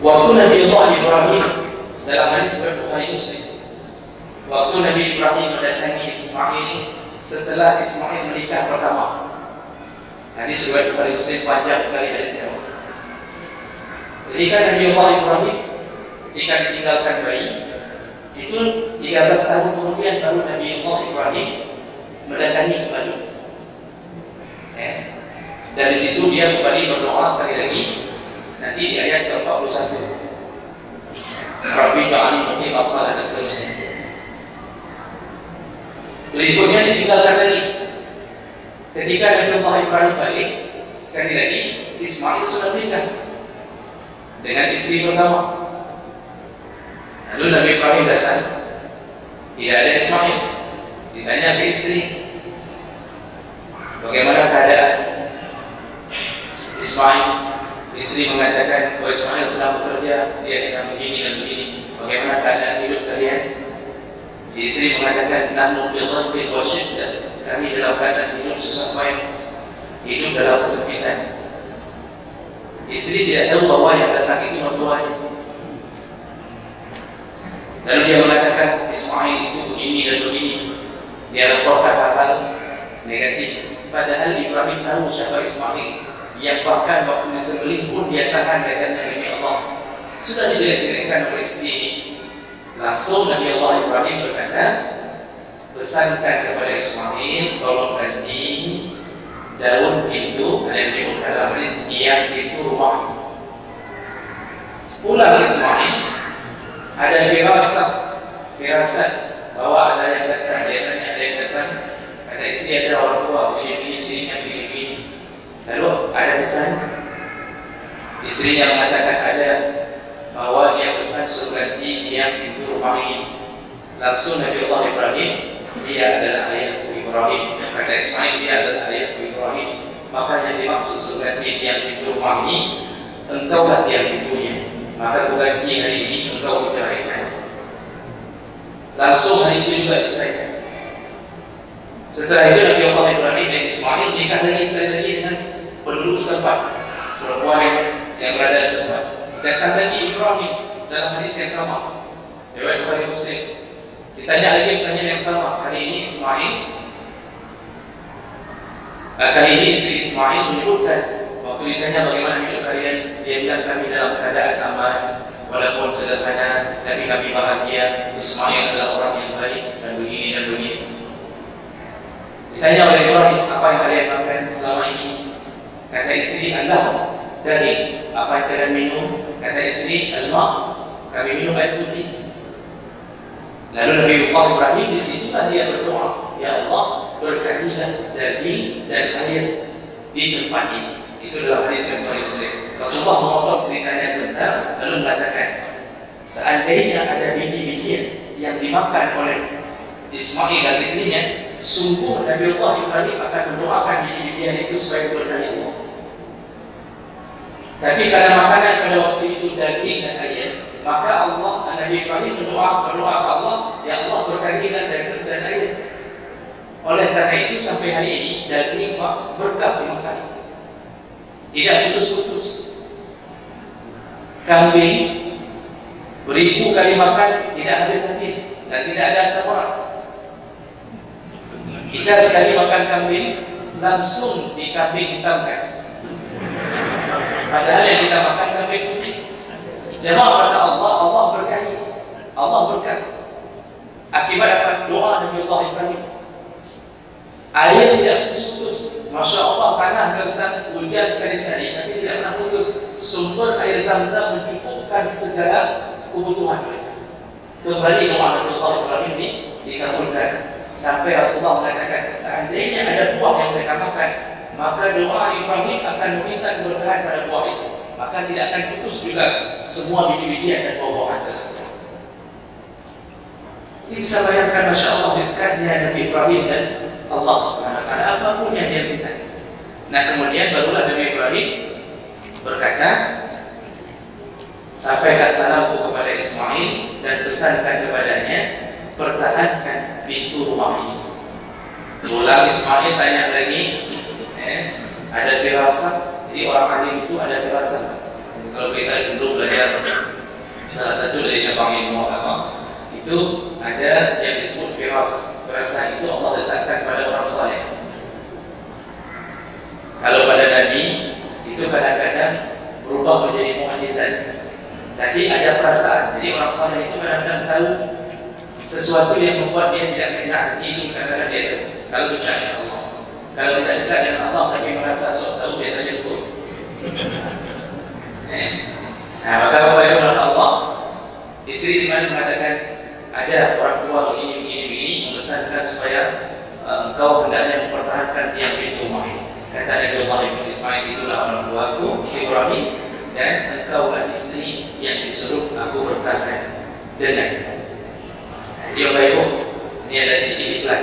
Waktu Nabi Allah Ibrahim dalam hadis Bukhari Muslim, waktu Nabi Ibrahim mendatangi Ismail setelah Ismail menikah pertama. Hadis riwayat Bukhari Muslim panjang sekali hadisnya. Ketika Nabi Allah Ibrahim ketika ditinggalkan bayi, itu 13 tahun kemudian baru Nabi Allah Ibrahim mendatangi kembali. Dan di situ dia kembali berdoa sekali lagi. Nanti di ayat ke-41, Rabbi ja'alni muqima shalah dan seterusnya. Berikutnya ditinggalkan lagi. Ketika Nabi Allah Ibrahim balik, sekali lagi Ismail sudah menikah dengan istri pertama. Lalu Nabi Ibrahim datang, tidak ada Ismail. Ditanya ke istri, bagaimana keadaan Ismail? Istri mengatakan, oh Ismail sedang bekerja, dia sedang begini dan begini. Bagaimana keadaan hidup kalian? Si istri mengatakan, nahnu fi dhaiqin wa syiddah. Kami dalam keadaan hidup susah payah, hidup dalam kesempitan. Istri tidak tahu bahwa yang datang itu mertuanya. Lalu dia mengatakan, Ismail itu begini dan begini. Dia laporkan hal-hal negatif. Padahal Ibrahim tahu siapa Ismail, yang bahkan waktu disembelih pun dia tahan katanya demi Allah. Sudah didengarkan oleh istri ini. Langsung Nabi Allah Ibrahim berkata, pesankan kepada Ismail tolong ganti daun pintu, ada yang menyebutkan dalam hadis tiang pintu rumah. Pulang Ismail, ada firasat bahwa ada yang datang. Dia tanya ada yang datang, kata istri ada orang tua begini cirinya begini. Lalu ada pesan, istrinya mengatakan ada, bahwa dia pesan suruh ganti tiang pintu rumah ini. Langsung Nabi Allah Ibrahim, dia adalah ayahku Ibrahim. Kata Ismail, dia adalah ayahku Ibrahim. Maka yang dimaksud suruh ganti tiang pintu rumah ini, engkaulah tiang pintunya. Maka aku ganti hari ini, engkau menceraikan. Langsung hari itu juga diceraikan. Setelah itu Nabi Allah Ibrahim dan Ismail nikah lagi sekali lagi dengan penduduk setempat, perempuan yang berada setempat. Datang lagi Ibrahim dalam hadis yang sama, riwayat Bukhari Muslim. Ditanya lagi pertanyaan yang sama. Kali ini Ismail, kali ini istri Ismail menyebutkan, waktu ditanya bagaimana hidup kalian, dia bilang kami dalam keadaan aman, walaupun sederhana, tapi kami bahagia. Ismail adalah orang yang baik dan begini dan begini. Ditanya oleh Ibrahim, apa yang kalian makan selama ini? Kata istri, Allah daging. Apa yang kalian minum? Kata istri, al-ma'. Kami minum air putih. Lalu Nabi Allah Ibrahim di situlah dia berdoa, ya Allah berkahilah daging dan air di tempat ini. Itu dalam hadis yang paling besar. Rasulullah memotong ceritanya sebentar, lalu mengatakan, seandainya ada biji-bijian yang dimakan oleh Ismail dan istrinya, sungguh Nabi Allah Ibrahim akan mendoakan biji-bijian itu sebagai berkah Allah. Tapi karena makanan pada waktu itu daging dan air, maka Allah, Nabi Ibrahim berdoa ke Allah, ya Allah berkahilah daging dan air. Oleh karena itu sampai hari ini daging berkah dimakan, tidak putus-putus. Kambing beribu kali makan tidak habis-habis dan tidak ada sabar. Kita sekali makan kambing langsung dikambing hitamkan, padahal yang kita makan kambing putih. Jemaah pada Allah, Allah berkahi, Allah berkat. Akibat apa? Doa Nabi Allah Ibrahim. Air tidak putus-putus. Masya Allah, tanah gersang, hujan sekali-sekali, tapi tidak pernah putus. Sumber air Zam-Zam mencukupkan segala kebutuhan mereka. Kembali doa Nabi Allah Ibrahim dikabulkan. Sampai Rasulullah mengatakan, seandainya ada buah yang mereka makan, maka doa Ibrahim akan meminta keberkahan pada buah itu. Maka tidak akan putus juga semua biji-bijian dan buah-buahan tersebut. Ini bisa bayangkan, Masya Allah, dekatnya Nabi Ibrahim dan Allah SWT, apapun yang dia minta. Nah kemudian barulah Nabi Ibrahim berkata, sampaikan salamku kepada Ismail dan pesankan kepadanya, pertahankan pintu rumah ini. Ulang Ismail tanya lagi, ada firasat. Jadi orang alim itu ada firasat. Kalau kita dulu belajar salah satu dari cabang ilmu agama, itu ada yang disebut firasah itu Allah letakkan pada orang saleh. Kalau pada Nabi itu kadang-kadang berubah menjadi mukjizat. Tapi ada perasaan. Jadi orang saleh itu kadang-kadang tahu sesuatu yang membuat dia tidak kena hati itu kadang-kadang dia tahu. Kalau dekat dengan Allah, kalau tidak dekat dengan Allah tapi merasa sok tahu biasanya betul. Maka Bapak Ibu Allah, istri Ismail mengatakan ada orang tua begini membesarkan supaya engkau hendaknya mempertahankan tiang pintu mahir. Kata Nabi Allah Ibn Ismail, itulah orang tuaku Ibrahim, dan engkaulah istri yang disuruh aku bertahan dengan. Jadi Bapak Ibu, ini ada sedikit iklan.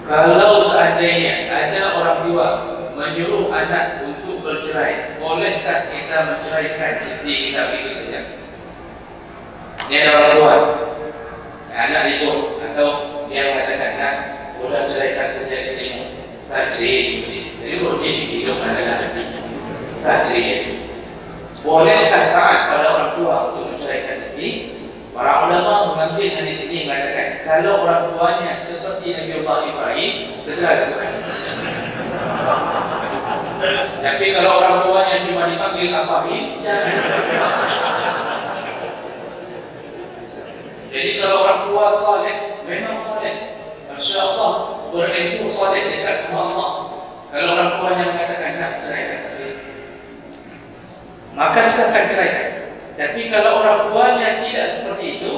Kalau seandainya ada orang tua menyuruh anak untuk bercerai, bolehkah kita menceraikan istri kita begitu saja? Ini ada orang tua, anak itu, atau dia mengatakan, nak, boleh ceraikan saja istrimu. Tak cerai, jadi rojin hidup adalah artinya. Tak cerai. Bolehkah taat pada orang tua untuk menceraikan istri? Para ulama mengambil hadis ini mengatakan, kalau orang tuanya seperti Nabi Allah Ibrahim, segera lakukan. Tapi kalau orang tuanya cuma dipanggil Ibrahim, jangan. Jadi kalau orang tua saleh, memang saleh, Masya Allah, berilmu saleh dekat sama Allah. Kalau orang tuanya mengatakan nak ceraikan istri, maka silakan ceraikan. Tapi kalau orang tuanya tidak seperti itu,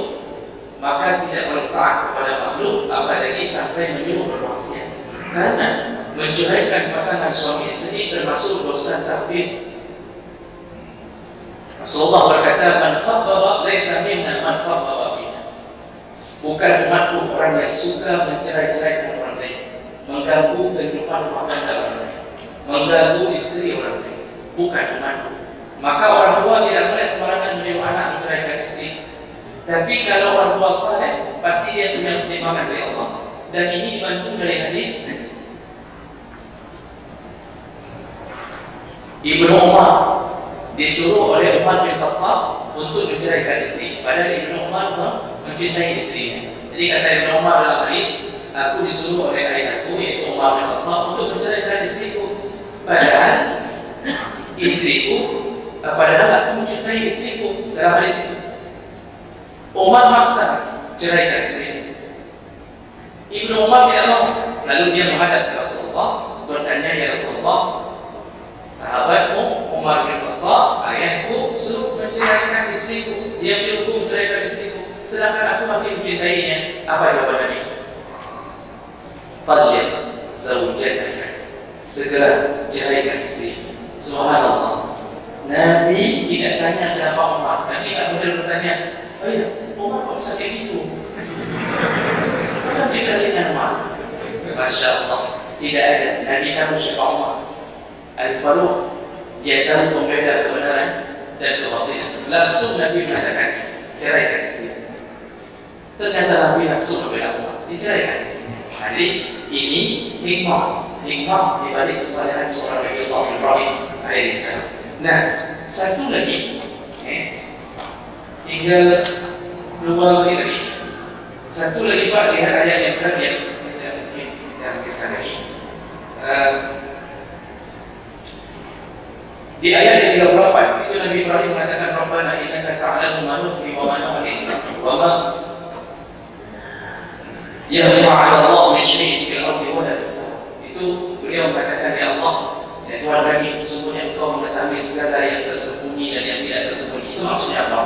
maka tidak boleh taat kepada makhluk, apalagi sampai menyuruh bermaksiat. Karena menceraikan pasangan suami istri termasuk dosa takbir. Rasulullah berkata, "Man khabbara laisa minna man khabbara fina." Bukan umatku orang yang suka mencerai-ceraikan orang lain, mengganggu kehidupan rumah tangga orang lain, mengganggu istri orang lain. Bukan umatku. Maka orang tua tidak boleh sembarangan menyuruh anak menceraikan istri. Tapi kalau orang tua saleh, pasti dia punya pertimbangan dari Allah. Dan ini dibantu dari hadis Ibnu Umar disuruh oleh Umar bin Khattab untuk menceraikan istri. Padahal Ibnu Umar mencintai istrinya. Jadi kata Ibnu Umar dalam hadis, aku disuruh oleh ayahku yaitu Umar bin Khattab untuk menceraikan istriku. Padahal istriku, padahal aku mencintai istriku. Dalam hadis itu, Umar maksa ceraikan istrinya. Ibnu Umar tidak mau. Lalu dia menghadap ke Rasulullah, bertanya, ya Rasulullah, sahabatmu Umar bin Khattab, ayahku suruh menceraikan istriku, dia menyuruhku menceraikan istriku, sedangkan aku masih mencintainya. Apa jawaban Nabi? Talliq zawjataka, segera ceraikan istri. Subhanallah. Nabi tidak tanya kenapa Umar. Nabi tidak boleh bertanya, oh ya, Umar kok bisa kayak gitu? Maka dia dengan Umar. Masya Allah, tidak ada. Nabi tahu siapa Umar. Al-Faruq, dia tahu pembeda kebenaran dan kebatilan. Langsung Nabi mengatakan, ceraikan istri. Ternyata Nabi langsung membela Umar, diceraikan istri. Jadi ini hikmah di balik kesalahan seorang Nabi Allah Ibrahim alaihissalam. Nah, satu lagi, tinggal 2 menit lagi. Satu lagi Pak, lihat ayat yang terakhir. Tidak mungkin kita habiskan lagi. Di ayat yang 38 itu Nabi Ibrahim mengatakan, Rabbana innaka ta'lamu ma nukhfi wa ma nu'lin wa ma yakhfa 'ala Allah min syai'in fil ardi wa la fis sama. Itu beliau mengatakan, ya Allah, ya Tuhan kami, sesungguhnya Engkau mengetahui segala yang tersembunyi dan yang tidak tersembunyi. Itu maksudnya apa?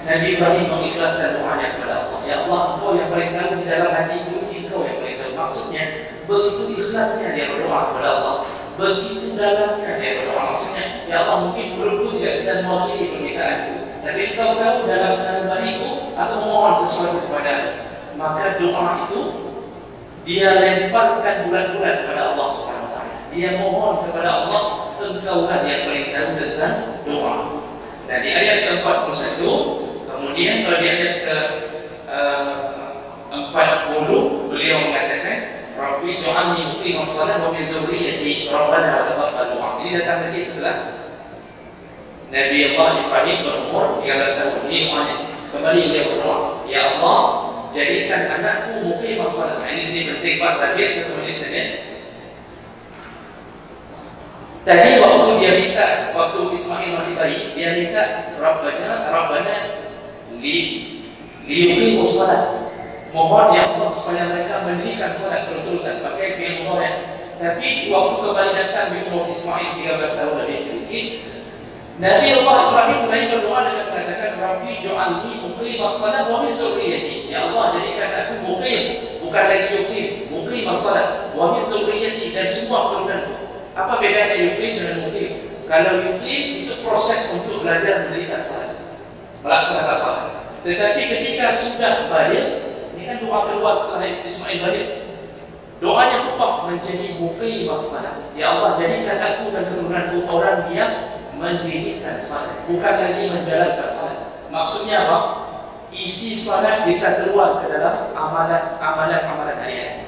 Nabi Ibrahim mengikhlaskan doanya kepada Allah. Ya Allah, Engkau yang paling tahu di dalam hati itu, Engkau yang paling tahu. Maksudnya begitu ikhlasnya dia berdoa kepada Allah, begitu dalamnya dia berdoa. Maksudnya, ya Allah, mungkin mulutku tidak bisa mewakili permintaanku, tapi Engkau tahu dalam sanubariku aku memohon sesuatu kepadamu. Maka doa itu dia lemparkan bulat-bulat kepada Allah Subhanahu wa taala. Dia mohon kepada Allah, Engkaulah yang paling tahu tentang doa. Nah, di ayat ke-41, kemudian pada ayat ke-40 beliau mengatakan, Rabbi ja'alni muqimas shalah wa min dzurriyyati rabbana wa taqabbal du'a. Ini datang lagi setelah Nabi Allah Ibrahim berumur 13 tahun. Ini doanya. Kembali dia berdoa, ya Allah, jadikan anakku muqimah salat. Ini sini penting Pak, terakhir 1 menit saja. Tadi waktu dia minta, waktu Ismail masih bayi, dia minta Rabbana liyuqimu salat. Mohon ya Allah supaya mereka mendirikan salat terus-terusan, pakai fi'il mudhari'. Tapi waktu kembali datang di umur Ismail 13 tahun lebih sedikit, Nabi Allah Ibrahim mulai berdoa dengan mengatakan, Rabbi ja'alni muqimas salat wa min dzurriyyati. Ya Allah, jadikan aku muqim, bukan lagi yuqim, muqimas salat wa min dzurriyyati, dan semua keturunanku. Apa bedanya yuqim dengan muqim? Kalau yuqim itu proses untuk belajar mendirikan salat, melaksanakan salat. Tetapi ketika sudah balik, ini kan doa kedua setelah Ismail balik, doanya berubah menjadi muqimas salat. Ya Allah, jadikan aku dan keturunanku orang yang mendirikan salat, bukan lagi menjalankan salat. Maksudnya apa? Isi salat bisa keluar ke dalam amalan harian.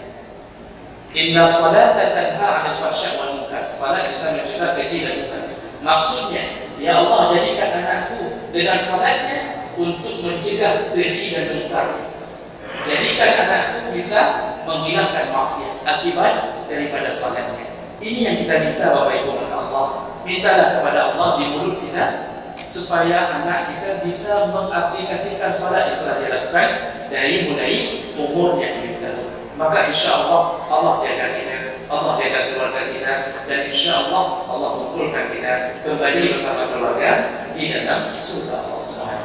Inna salata tanha 'anil fahsya'i wal munkar. Salat bisa mencegah keji dan munkar. Maksudnya, ya Allah, jadikan anakku dengan salatnya untuk mencegah keji dan munkar. Jadikan anakku bisa menghilangkan maksiat akibat daripada salatnya. Ini yang kita minta Bapak Ibu kepada Allah. Mintalah kepada Allah di mulut kita supaya anak kita bisa mengaplikasikan salat yang telah dilakukan dari mulai umurnya 7 tahun. Maka insya Allah Allah jaga kita, Allah jaga keluarga kita, dan insya Allah Allah kumpulkan kita kembali bersama keluarga di dalam surga Allah SWT.